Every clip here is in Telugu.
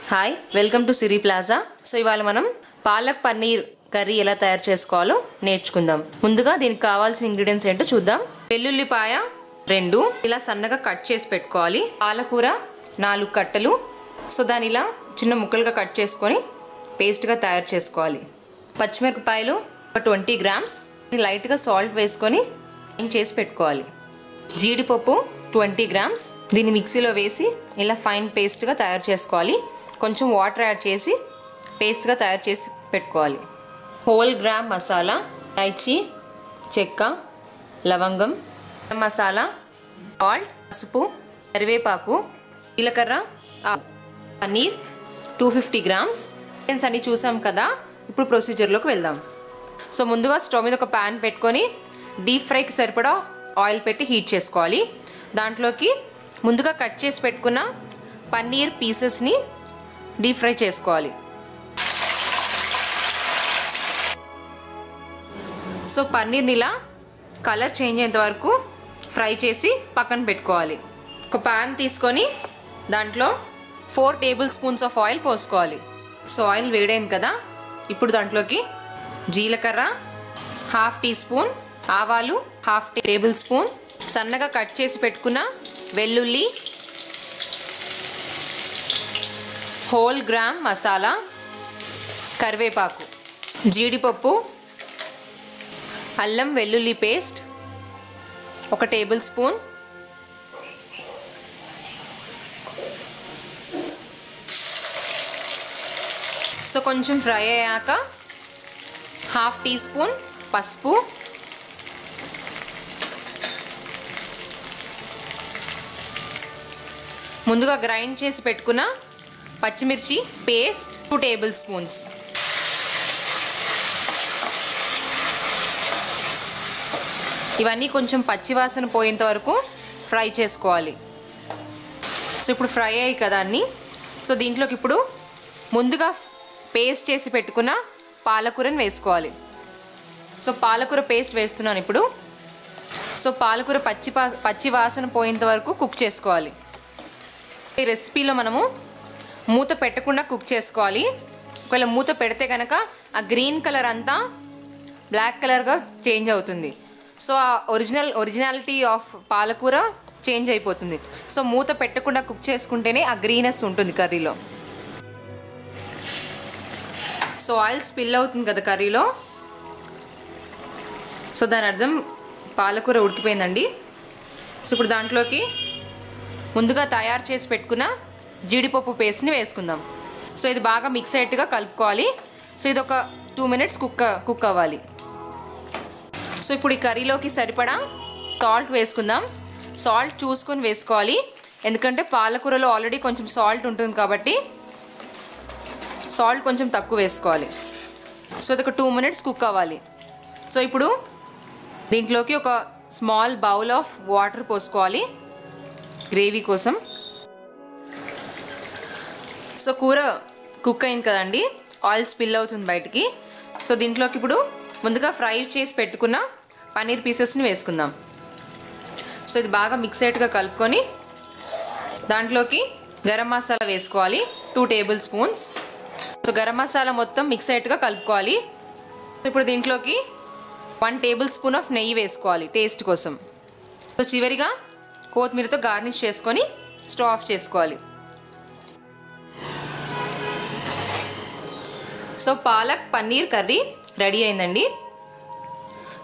Hi welcome to Siri plaza. So ఇవాళ మనం పాలక్ పన్నీర్ కర్రీ ఎలా తయారు చేసుకోవాలో నేర్చుకుందాం. ముందుగా దీనికి కావాల్సిన ఇంగ్రీడియంట్స్ ఏంటో చూద్దాం. వెల్లుల్లిపాయ 2 ఇలా సన్నగా కట్ చేసి పెట్టుకోవాలి. పాలకూర 4 కట్టలు. సో దాని ఇలా చిన్న ముక్కలుగా కట్ చేసుకొని పేస్ట్గా తయారు చేసుకోవాలి. పచ్చిమిరపకాయలు 20 గ్రామ్స్ లైట్గా సాల్ట్ వేసుకొని చేసి పెట్టుకోవాలి. జీడిపప్పు 20 గ్రామ్స్ దీన్ని మిక్సీలో వేసి ఇలా ఫైన్ పేస్ట్గా తయారు చేసుకోవాలి. కొంచెం వాటర్ యాడ్ చేసి పేస్ట్గా తయారు చేసి పెట్టుకోవాలి. హోల్ గ్రామ్ మసాలా, ఇలాచీ, చెక్క, లవంగం, మసాలా, సాల్ట్, పసుపు, కరివేపాకు, జీలకర్ర, పన్నీర్ 250 గ్రామ్స్ అన్ని చూసాం కదా. ఇప్పుడు ప్రొసీజర్లోకి వెళ్దాం. సో ముందుగా స్టవ్ మీద ఒక ప్యాన్ పెట్టుకొని డీప్ ఫ్రైకి సరిపడా ఆయిల్ పెట్టి హీట్ చేసుకోవాలి. దాంట్లోకి ముందుగా కట్ చేసి పెట్టుకున్న పన్నీర్ పీసెస్ని డీప్ ఫ్రై చేసుకోవాలి. సో పన్నీర్ని ఇలా కలర్ చేంజ్ అయ్యేంత వరకు ఫ్రై చేసి పక్కన పెట్టుకోవాలి. ఒక ప్యాన్ తీసుకొని దాంట్లో 4 టేబుల్ స్పూన్స్ ఆఫ్ ఆయిల్ పోసుకోవాలి. సో ఆయిల్ వేడైంది కదా. ఇప్పుడు దాంట్లోకి జీలకర్ర 1/2 టీ స్పూన్, ఆవాలు 1/2 టేబుల్ స్పూన్, సన్నగా కట్ చేసి పెట్టుకున్న వెల్లుల్లి, హోల్ గ్రామ్ మసాలా, కరివేపాకు, జీడిపప్పు, అల్లం వెల్లుల్లి పేస్ట్ 1 టేబుల్ స్పూన్, సో కొంచెం ఫ్రై అయ్యాక 1/2 టీ స్పూన్ పసుపు, ముందుగా గ్రైండ్ చేసి పెట్టుకున్న పచ్చిమిర్చి పేస్ట్ 2 టేబుల్ స్పూన్స్, ఇవన్నీ కొంచెం పచ్చివాసన పోయేంత వరకు ఫ్రై చేసుకోవాలి. సో ఇప్పుడు ఫ్రై అయ్యాయి కదా అన్నీ. సో దీంట్లోకి ఇప్పుడు ముందుగా పేస్ట్ చేసి పెట్టుకున్న పాలకూరని వేసుకోవాలి. సో పాలకూర పేస్ట్ వేస్తున్నాను ఇప్పుడు. సో పాలకూర పచ్చి వాసన పోయేంత వరకు కుక్ చేసుకోవాలి. ఈ రెసిపీలో మనము మూత పెట్టకుండా కుక్ చేసుకోవాలి. ఒకవేళ మూత పెడితే కనుక ఆ గ్రీన్ కలర్ అంతా బ్లాక్ కలర్గా చేంజ్ అవుతుంది. సో ఆ ఒరిజినాలిటీ ఆఫ్ పాలకూర చేంజ్ అయిపోతుంది. సో మూత పెట్టకుండా కుక్ చేసుకుంటేనే ఆ గ్రీనెస్ ఉంటుంది కర్రీలో. సో ఆయిల్ స్పిల్ అవుతుంది కదా కర్రీలో. సో దాని అర్థం పాలకూర ఉడికిపోయిందండి. సో ఇప్పుడు దాంట్లోకి ముందుగా తయారు చేసి పెట్టుకున్న జీడిపప్పు పేస్ట్ని వేసుకుందాం. సో ఇది బాగా మిక్స్ అయ్యేట్టుగా కలుపుకోవాలి. సో ఇది ఒక 2 మినిట్స్ కుక్ అవ్వాలి. సో ఇప్పుడు ఈ కర్రీలోకి సరిపడా సాల్ట్ వేసుకుందాం. సాల్ట్ చూసుకొని వేసుకోవాలి, ఎందుకంటే పాలకూరలో ఆల్రెడీ కొంచెం సాల్ట్ ఉంటుంది కాబట్టి సాల్ట్ కొంచెం తక్కువ వేసుకోవాలి. సో ఇది ఒక 2 మినిట్స్ కుక్ అవ్వాలి. సో ఇప్పుడు దీంట్లోకి ఒక స్మాల్ బౌల్ ఆఫ్ వాటర్ పోసుకోవాలి గ్రేవీ కోసం. సో కూర కుక్ అయింది కదండి, ఆయిల్ స్పిల్ అవుతుంది బయటికి. సో దీంట్లోకి ఇప్పుడు ముందుగా ఫ్రై చేసి పెట్టుకున్న పన్నీర్ పీసెస్ని వేసుకుందాం. సో ఇది బాగా మిక్స్ అయ్యేట్టుగా కలుపుకొని దాంట్లోకి గరం మసాలా వేసుకోవాలి 2 table spoons. So garam masala మొత్తం మిక్స్ అయ్యేట్టుగా కలుపుకోవాలి. ఇప్పుడు దీంట్లోకి 1 టేబుల్ స్పూన్ ఆఫ్ నెయ్యి వేసుకోవాలి టేస్ట్ కోసం. సో చివరిగా కొత్తిమీరతో గార్నిష్ చేసుకొని స్టవ్ ఆఫ్ చేసుకోవాలి. So palak paneer curry ready అయిందండి.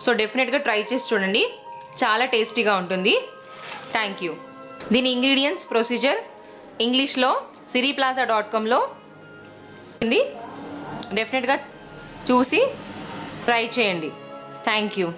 సో డెఫినెట్గా ట్రై చేసి చూడండి, చాలా టేస్టీగా ఉంటుంది. Thank you. దీని ఇంగ్రీడియంట్స్ ప్రొసీజర్ ఇంగ్లీష్లో siriplaza.comలో ఉంది. డెఫినెట్గా చూసి ట్రై చేయండి. Thank you.